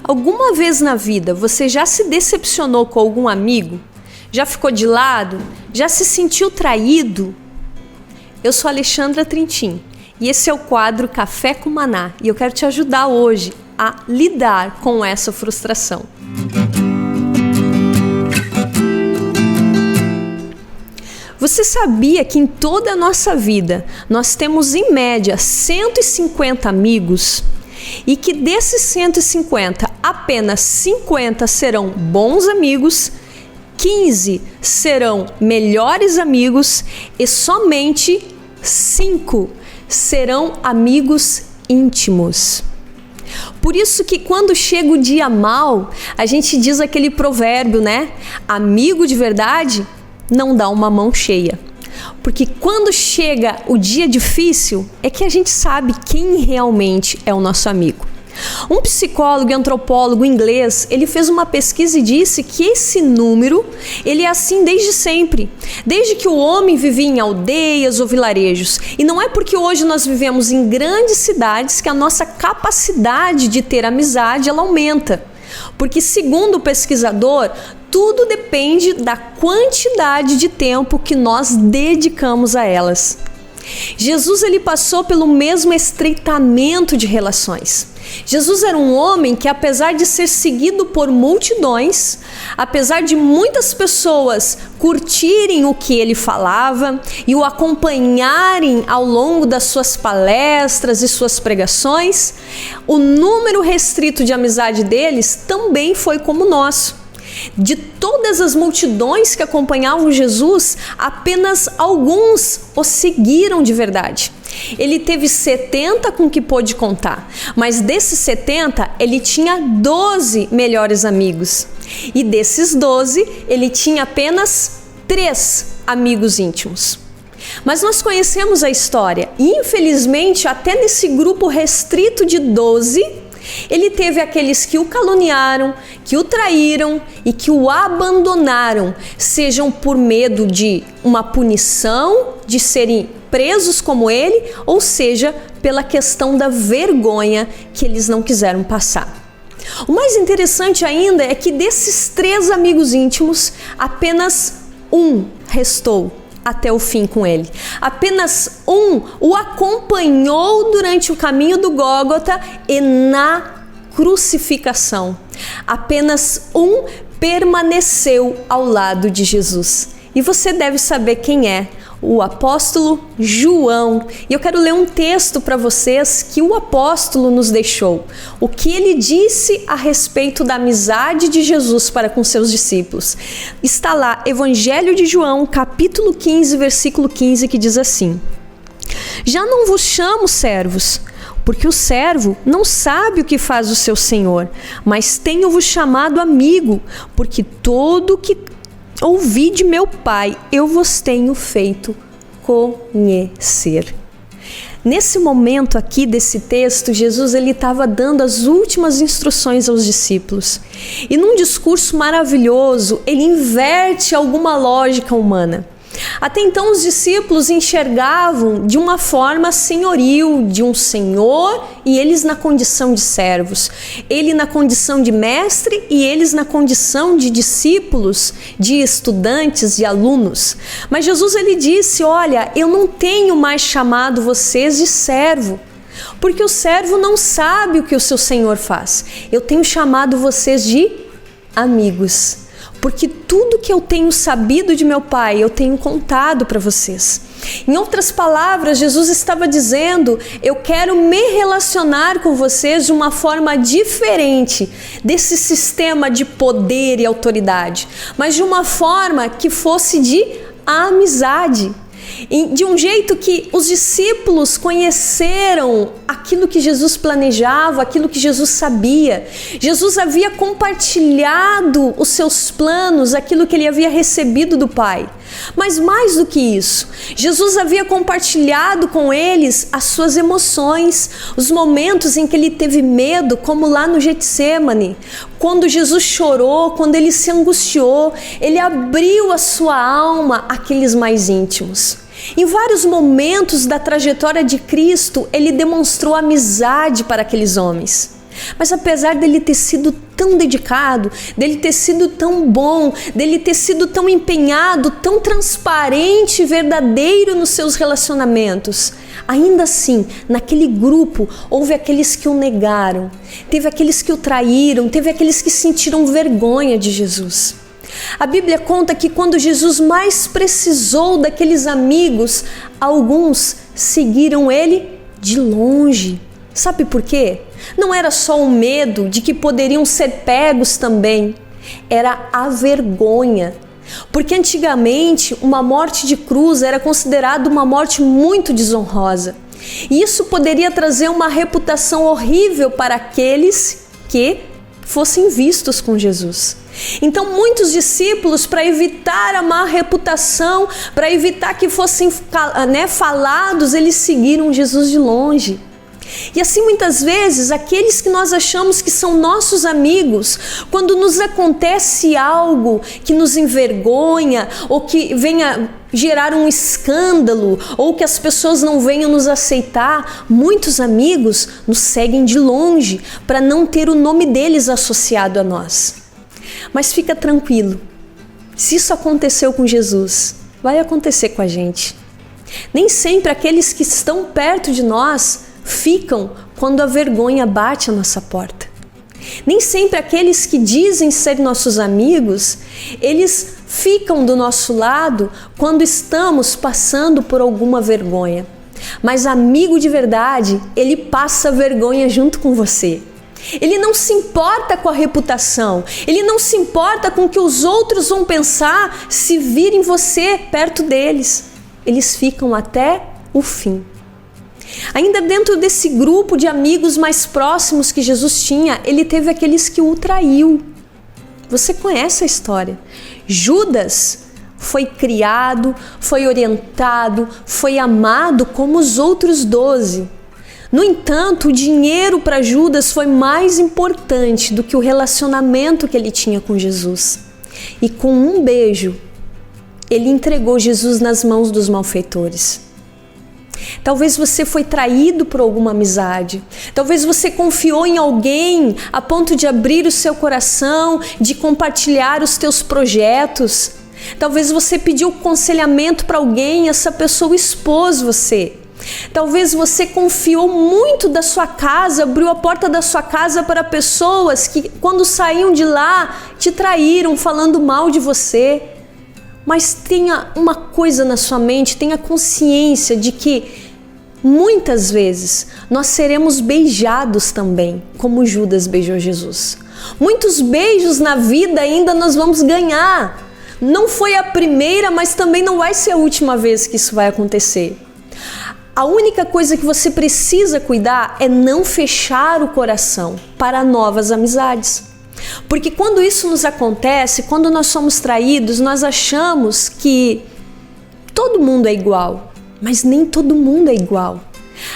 Alguma vez na vida você já se decepcionou com algum amigo? Já ficou de lado? Já se sentiu traído? Eu sou Alexandra Trintim e esse é o quadro Café com Maná e eu quero te ajudar hoje a lidar com essa frustração. Você sabia que em toda a nossa vida nós temos em média 150 amigos? E que desses 150, apenas 50 serão bons amigos, 15 serão melhores amigos e somente 5 serão amigos íntimos. Por isso que quando chega o dia mau, a gente diz aquele provérbio, né? Amigo de verdade não dá uma mão cheia. Porque quando chega o dia difícil, é que a gente sabe quem realmente é o nosso amigo. Um psicólogo e antropólogo inglês, ele fez uma pesquisa e disse que esse número, ele é assim desde sempre. Desde que o homem vivia em aldeias ou vilarejos. E não é porque hoje nós vivemos em grandes cidades que a nossa capacidade de ter amizade, ela aumenta. Porque segundo o pesquisador, tudo depende da quantidade de tempo que nós dedicamos a elas. Jesus ele passou pelo mesmo estreitamento de relações. Jesus era um homem que, apesar de ser seguido por multidões, apesar de muitas pessoas curtirem o que ele falava e o acompanharem ao longo das suas palestras e suas pregações, o número restrito de amizade deles também foi como o nosso. De todas as multidões que acompanhavam Jesus, apenas alguns o seguiram de verdade. Ele teve 70 com que pôde contar, mas desses 70, ele tinha 12 melhores amigos. E desses 12, ele tinha apenas 3 amigos íntimos. Mas nós conhecemos a história e, infelizmente, até nesse grupo restrito de 12, ele teve aqueles que o caluniaram, que o traíram e que o abandonaram, sejam por medo de uma punição, de serem presos como ele, ou seja, pela questão da vergonha que eles não quiseram passar. O mais interessante ainda é que desses 3 amigos íntimos, apenas um restou até o fim com ele. Apenas um o acompanhou durante o caminho do Gólgota e na crucificação. Apenas um permaneceu ao lado de Jesus. E você deve saber quem é. O apóstolo João. E eu quero ler um texto para vocês que o apóstolo nos deixou. O que ele disse a respeito da amizade de Jesus para com seus discípulos. Está lá, Evangelho de João, capítulo 15, versículo 15, que diz assim: Já não vos chamo servos, porque o servo não sabe o que faz o seu senhor, mas tenho-vos chamado amigo, porque todo o que ouvi de meu Pai, eu vos tenho feito conhecer. Nesse momento aqui desse texto, Jesus ele estava dando as últimas instruções aos discípulos. E num discurso maravilhoso, ele inverte alguma lógica humana. Até então os discípulos enxergavam de uma forma senhoril, de um senhor e eles na condição de servos. Ele na condição de mestre e eles na condição de discípulos, de estudantes, de alunos. Mas Jesus ele disse, olha, eu não tenho mais chamado vocês de servo, porque o servo não sabe o que o seu senhor faz. Eu tenho chamado vocês de amigos. Porque tudo que eu tenho sabido de meu Pai, eu tenho contado para vocês. Em outras palavras, Jesus estava dizendo, eu quero me relacionar com vocês de uma forma diferente desse sistema de poder e autoridade, mas de uma forma que fosse de amizade. De um jeito que os discípulos conheceram aquilo que Jesus planejava, aquilo que Jesus sabia. Jesus havia compartilhado os seus planos, aquilo que ele havia recebido do Pai. Mas mais do que isso, Jesus havia compartilhado com eles as suas emoções, os momentos em que ele teve medo, como lá no Getsêmani, quando Jesus chorou, quando ele se angustiou, ele abriu a sua alma àqueles mais íntimos. Em vários momentos da trajetória de Cristo, ele demonstrou amizade para aqueles homens. Mas apesar dele ter sido tão dedicado, dele ter sido tão bom, dele ter sido tão empenhado, tão transparente e verdadeiro nos seus relacionamentos, ainda assim, naquele grupo, houve aqueles que o negaram, teve aqueles que o traíram, teve aqueles que sentiram vergonha de Jesus. A Bíblia conta que quando Jesus mais precisou daqueles amigos, alguns seguiram ele de longe. Sabe por quê? Não era só o medo de que poderiam ser pegos também, era a vergonha. Porque antigamente uma morte de cruz era considerada uma morte muito desonrosa. E isso poderia trazer uma reputação horrível para aqueles que fossem vistos com Jesus. Então muitos discípulos, para evitar a má reputação, para evitar que fossem falados, eles seguiram Jesus de longe. E assim muitas vezes aqueles que nós achamos que são nossos amigos, quando nos acontece algo que nos envergonha ou que venha gerar um escândalo ou que as pessoas não venham nos aceitar, muitos amigos nos seguem de longe para não ter o nome deles associado a nós. Mas fica tranquilo, se isso aconteceu com Jesus, vai acontecer com a gente. Nem sempre aqueles que estão perto de nós ficam quando a vergonha bate à nossa porta. Nem sempre aqueles que dizem ser nossos amigos, eles ficam do nosso lado quando estamos passando por alguma vergonha. Mas amigo de verdade, ele passa vergonha junto com você. Ele não se importa com a reputação, ele não se importa com o que os outros vão pensar se virem você perto deles. Eles ficam até o fim. Ainda dentro desse grupo de amigos mais próximos que Jesus tinha, ele teve aqueles que o traiu. Você conhece a história. Judas foi criado, foi orientado, foi amado como os outros 12. No entanto, o dinheiro para Judas foi mais importante do que o relacionamento que ele tinha com Jesus. E com um beijo, ele entregou Jesus nas mãos dos malfeitores. Talvez você foi traído por alguma amizade. Talvez você confiou em alguém a ponto de abrir o seu coração, de compartilhar os teus projetos. Talvez você pediu aconselhamento para alguém e essa pessoa expôs você. Talvez você confiou muito da sua casa, abriu a porta da sua casa para pessoas que, quando saíam de lá, te traíram falando mal de você. Mas tenha uma coisa na sua mente, tenha consciência de que muitas vezes nós seremos beijados também, como Judas beijou Jesus. Muitos beijos na vida ainda nós vamos ganhar. Não foi a primeira, mas também não vai ser a última vez que isso vai acontecer. A única coisa que você precisa cuidar é não fechar o coração para novas amizades. Porque quando isso nos acontece, quando nós somos traídos, nós achamos que todo mundo é igual, mas nem todo mundo é igual.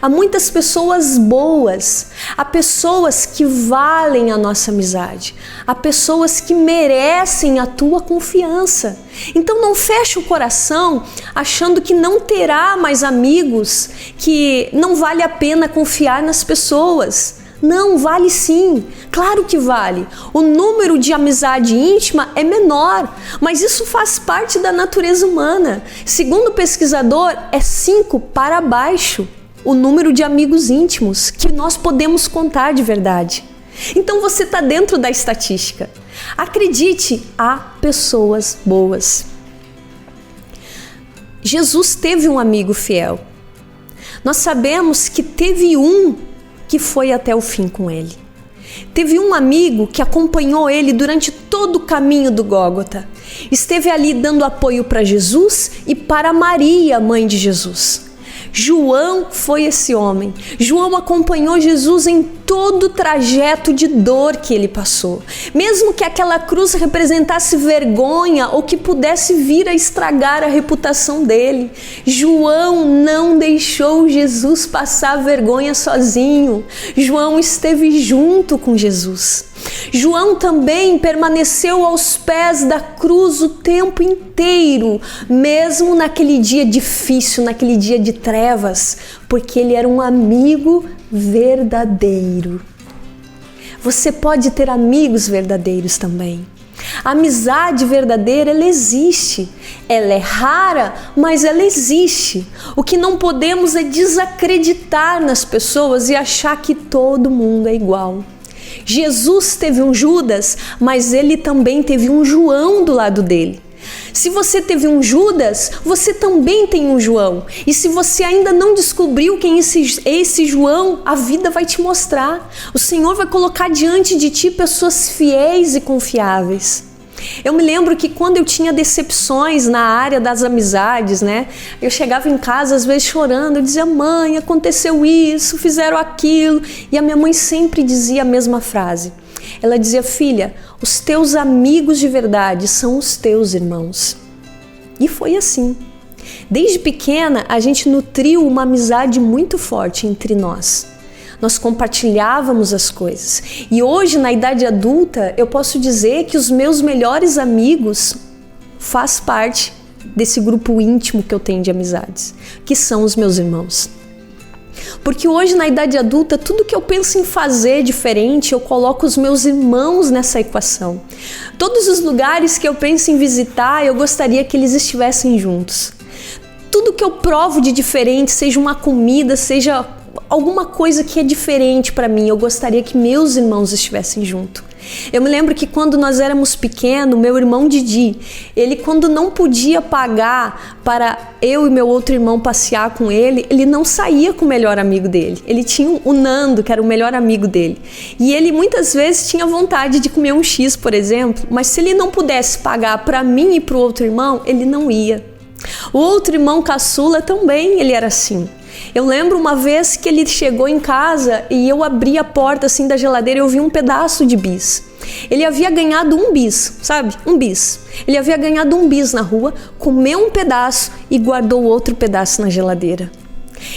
Há muitas pessoas boas, há pessoas que valem a nossa amizade, há pessoas que merecem a tua confiança. Então não feche o coração achando que não terá mais amigos, que não vale a pena confiar nas pessoas. Não, vale sim, claro que vale. O número de amizade íntima é menor, mas isso faz parte da natureza humana. Segundo o pesquisador, é 5 para baixo o número de amigos íntimos que nós podemos contar de verdade. Então você está dentro da estatística. Acredite, há pessoas boas. Jesus teve um amigo fiel. Nós sabemos que teve um que foi até o fim com ele. Teve um amigo que acompanhou ele durante todo o caminho do Gólgota. Esteve ali dando apoio para Jesus e para Maria, mãe de Jesus. João foi esse homem. João acompanhou Jesus em todo o trajeto de dor que ele passou. Mesmo que aquela cruz representasse vergonha ou que pudesse vir a estragar a reputação dele, João não deixou Jesus passar vergonha sozinho. João esteve junto com Jesus. João também permaneceu aos pés da cruz o tempo inteiro, mesmo naquele dia difícil, naquele dia de trevas, porque ele era um amigo verdadeiro. você pode ter amigos verdadeiros também. A amizade verdadeira, ela existe. Ela é rara, mas ela existe. O que não podemos é desacreditar nas pessoas e achar que todo mundo é igual. Jesus teve um Judas, mas ele também teve um João do lado dele. Se você teve um Judas, você também tem um João. E se você ainda não descobriu quem é esse João, a vida vai te mostrar. O Senhor vai colocar diante de ti pessoas fiéis e confiáveis. Eu me lembro que quando eu tinha decepções na área das amizades, né? Eu chegava em casa às vezes chorando, eu dizia: mãe, aconteceu isso, fizeram aquilo. E a minha mãe sempre dizia a mesma frase. Ela dizia: filha, os teus amigos de verdade são os teus irmãos. E foi assim. Desde pequena, a gente nutriu uma amizade muito forte entre nós. Nós compartilhávamos as coisas. E hoje, na idade adulta, eu posso dizer que os meus melhores amigos fazem parte desse grupo íntimo que eu tenho de amizades, que são os meus irmãos. Porque hoje, na idade adulta, tudo que eu penso em fazer diferente, eu coloco os meus irmãos nessa equação. Todos os lugares que eu penso em visitar, eu gostaria que eles estivessem juntos. Tudo que eu provo de diferente, seja uma comida, seja alguma coisa que é diferente para mim, eu gostaria que meus irmãos estivessem junto. Eu me lembro que quando nós éramos pequenos, meu irmão Didi, ele quando não podia pagar para eu e meu outro irmão passear com ele, ele não saía com o melhor amigo dele. Ele tinha o Nando, que era o melhor amigo dele. E ele muitas vezes tinha vontade de comer um X, por exemplo, mas se ele não pudesse pagar para mim e para o outro irmão, ele não ia. O outro irmão caçula também, ele era assim. Eu lembro uma vez que ele chegou em casa e eu abri a porta assim da geladeira e eu vi um pedaço de bis. Ele havia ganhado um bis, sabe? Um bis. Ele havia ganhado um bis na rua, comeu um pedaço e guardou outro pedaço na geladeira.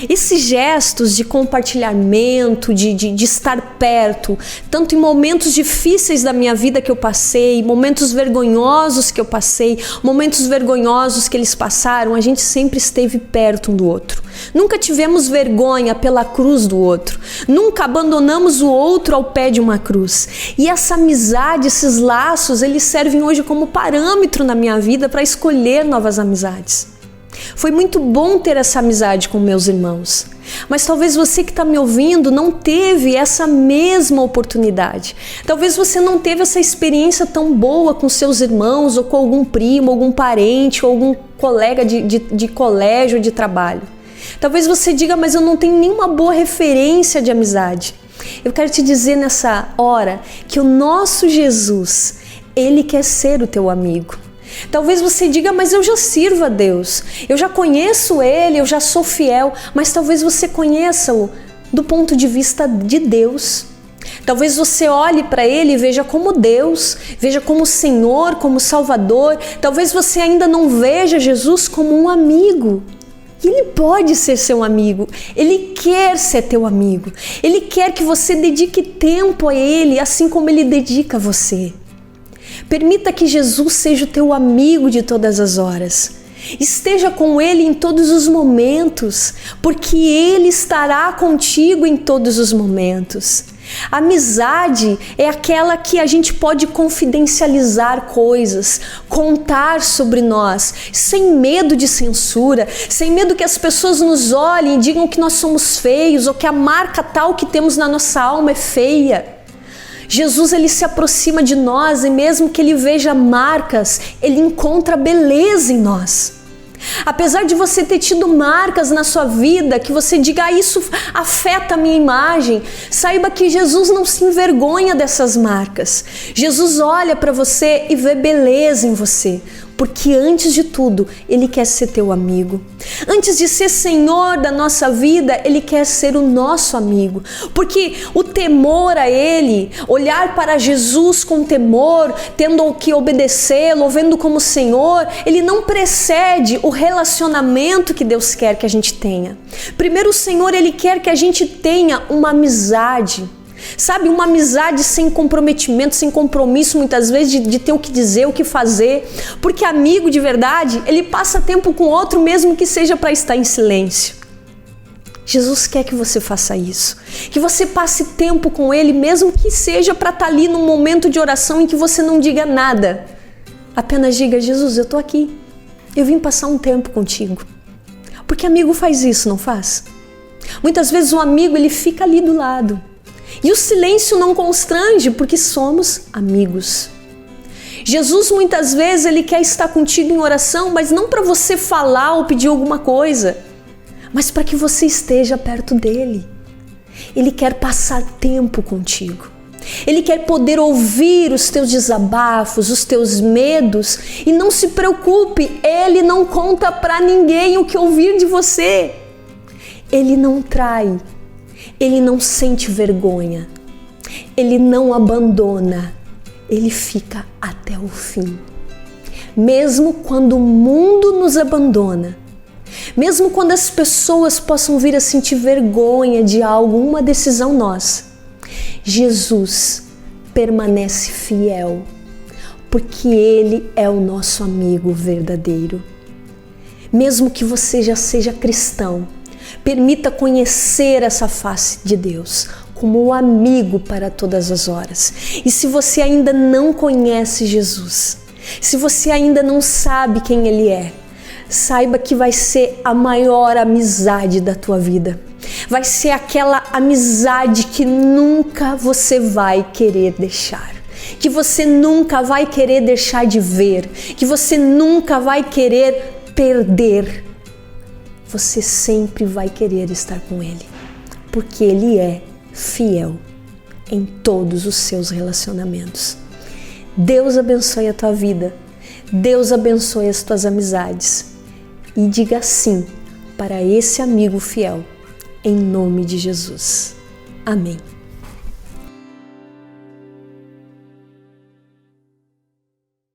Esses gestos de compartilhamento, de estar perto, tanto em momentos difíceis da minha vida que eu passei, momentos vergonhosos que eu passei, momentos vergonhosos que eles passaram, a gente sempre esteve perto um do outro. Nunca tivemos vergonha pela cruz do outro. Nunca abandonamos o outro ao pé de uma cruz. E essa amizade, esses laços, eles servem hoje como parâmetro na minha vida para escolher novas amizades. Foi muito bom ter essa amizade com meus irmãos, mas talvez você que está me ouvindo não teve essa mesma oportunidade. Talvez você não teve essa experiência tão boa com seus irmãos, ou com algum primo, algum parente, ou algum colega de colégio, de trabalho. Talvez você diga: mas eu não tenho nenhuma boa referência de amizade. Eu quero te dizer nessa hora que o nosso Jesus, Ele quer ser o teu amigo. Talvez você diga: mas eu já sirvo a Deus, eu já conheço Ele, eu já sou fiel, mas talvez você conheça-o do ponto de vista de Deus. Talvez você olhe para Ele e veja como Deus, veja como Senhor, como Salvador. Talvez você ainda não veja Jesus como um amigo. E Ele pode ser seu amigo, Ele quer ser teu amigo, Ele quer que você dedique tempo a Ele, assim como Ele dedica a você. Permita que Jesus seja o teu amigo de todas as horas. Esteja com Ele em todos os momentos, porque Ele estará contigo em todos os momentos. A amizade é aquela que a gente pode confidencializar coisas, contar sobre nós, sem medo de censura, sem medo que as pessoas nos olhem e digam que nós somos feios ou que a marca tal que temos na nossa alma é feia. Jesus, Ele se aproxima de nós e mesmo que Ele veja marcas, Ele encontra beleza em nós. Apesar de você ter tido marcas na sua vida, que você diga: isso afeta a minha imagem, saiba que Jesus não se envergonha dessas marcas. Jesus olha para você e vê beleza em você, porque antes de tudo, Ele quer ser teu amigo. Antes de ser Senhor da nossa vida, Ele quer ser o nosso amigo. Porque o temor a Ele, olhar para Jesus com temor, tendo que obedecê-lo, vendo como Senhor, Ele não precede o relacionamento que Deus quer que a gente tenha. Primeiro, o Senhor, Ele quer que a gente tenha uma amizade. Sabe, uma amizade sem comprometimento, sem compromisso muitas vezes de ter o que dizer, o que fazer, porque amigo de verdade, ele passa tempo com outro mesmo que seja para estar em silêncio. Jesus quer que você faça isso, que você passe tempo com Ele, mesmo que seja para estar ali num momento de oração em que você não diga nada. Apenas diga: Jesus, eu estou aqui, eu vim passar um tempo contigo. Porque amigo faz isso, não faz? Muitas vezes o amigo ele fica ali do lado e o silêncio não constrange porque somos amigos. Jesus muitas vezes ele quer estar contigo em oração, mas não para você falar ou pedir alguma coisa, mas para que você esteja perto dele. Ele quer passar tempo contigo. Ele quer poder ouvir os teus desabafos, os teus medos, e não se preocupe, ele não conta para ninguém o que ouvir de você. Ele não trai, ele não sente vergonha, ele não abandona, ele fica até o fim. Mesmo quando o mundo nos abandona, mesmo quando as pessoas possam vir a sentir vergonha de alguma decisão nossa, Jesus permanece fiel, porque Ele é o nosso amigo verdadeiro. Mesmo que você já seja cristão, permita conhecer essa face de Deus como o amigo para todas as horas. E se você ainda não conhece Jesus, se você ainda não sabe quem Ele é, saiba que vai ser a maior amizade da tua vida. Vai ser aquela amizade que nunca você vai querer deixar, que você nunca vai querer deixar de ver, que você nunca vai querer perder. Você sempre vai querer estar com Ele, porque Ele é fiel em todos os seus relacionamentos. Deus abençoe a tua vida, Deus abençoe as tuas amizades e diga sim para esse amigo fiel, em nome de Jesus. Amém.